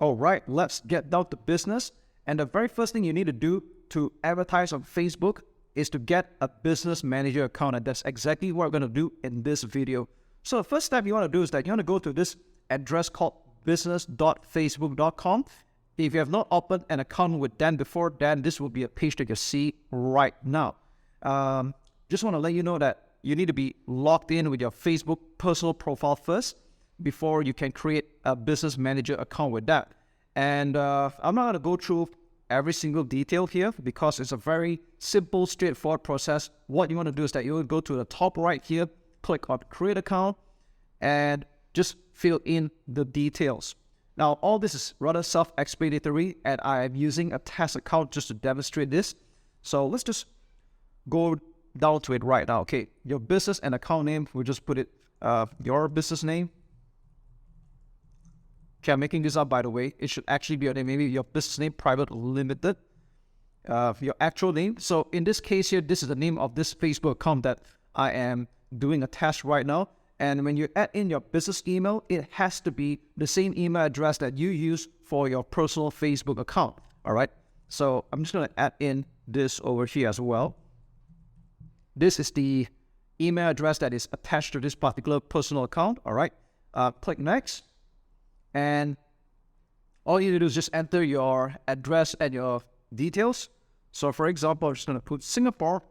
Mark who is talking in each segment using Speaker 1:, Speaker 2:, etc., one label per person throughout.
Speaker 1: All right, let's get down to business. And the very first thing you need to do to advertise on Facebook is to get a business manager account. And that's exactly what we're going to do in this video. So the first step you want to do is that you want to go to this address called business.facebook.com. If you have not opened an account with Dan before, then this will be a page that you see right now. Just want to let you know that you need to be logged in with your Facebook personal profile first before you can create a business manager account with that. And I'm not going to go through every single detail here because it's a very simple, straightforward process. What you want to do is that you will go to the top right here, click on create account, and just fill in the details. Now, all this is rather self-explanatory, and I am using a test account just to demonstrate this. So let's just go down to it right now. Okay, your business and account name, we'll just put it your business name. Okay, I'm making this up, by the way. It should actually be your name, maybe your business name, private limited, your actual name. So in this case here, this is the name of this Facebook account that I am doing a test right now. And when you add in your business email, it has to be the same email address that you use for your personal Facebook account. All right. So I'm just going to add in this over here as well. This is the email address that is attached to this particular personal account. All right. Click next. And all you need to do is just enter your address and your details. So for example, I'm just going to put Singapore.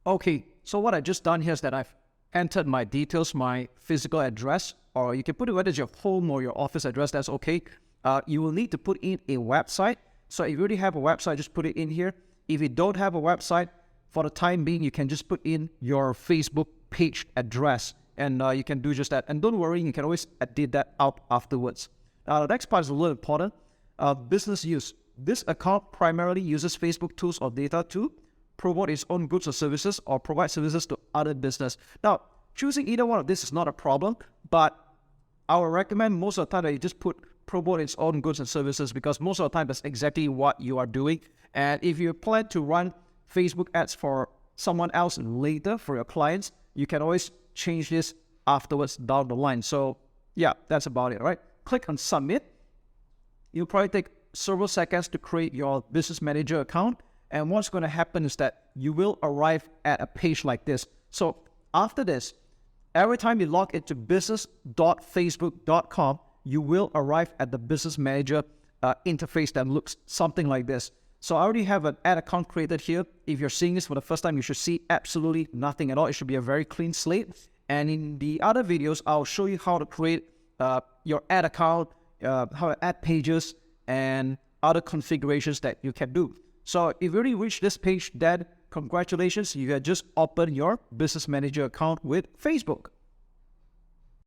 Speaker 1: Okay, so what I just done here is that I've entered my details, my physical address, or you can put it whether it's your home or your office address, that's okay. You will need to put in a website. So if you already have a website, just put it in here. If you don't have a website, for the time being, you can just put in your Facebook page address, and you can do just that. And don't worry, you can always edit that out afterwards. The next part is a little important. Business use. This account primarily uses Facebook tools or data to promote its own goods or services or provide services to other business. Now, choosing either one of this is not a problem, but I would recommend most of the time that you just put promote its own goods and services, because most of the time that's exactly what you are doing. And if you plan to run Facebook ads for someone else later for your clients, you can always change this afterwards down the line. So yeah, that's about it, right? Click on submit. It'll probably take several seconds to create your business manager account. And what's going to happen is that you will arrive at a page like this. So after this, every time you log into business.facebook.com, you will arrive at the business manager interface that looks something like this. So I already have an ad account created here. If you're seeing this for the first time, you should see absolutely nothing at all. It should be a very clean slate. And in the other videos, I'll show you how to create your ad account, how to add pages, and other configurations that you can do. So if you already reached this page, then congratulations, you have just opened your business manager account with Facebook.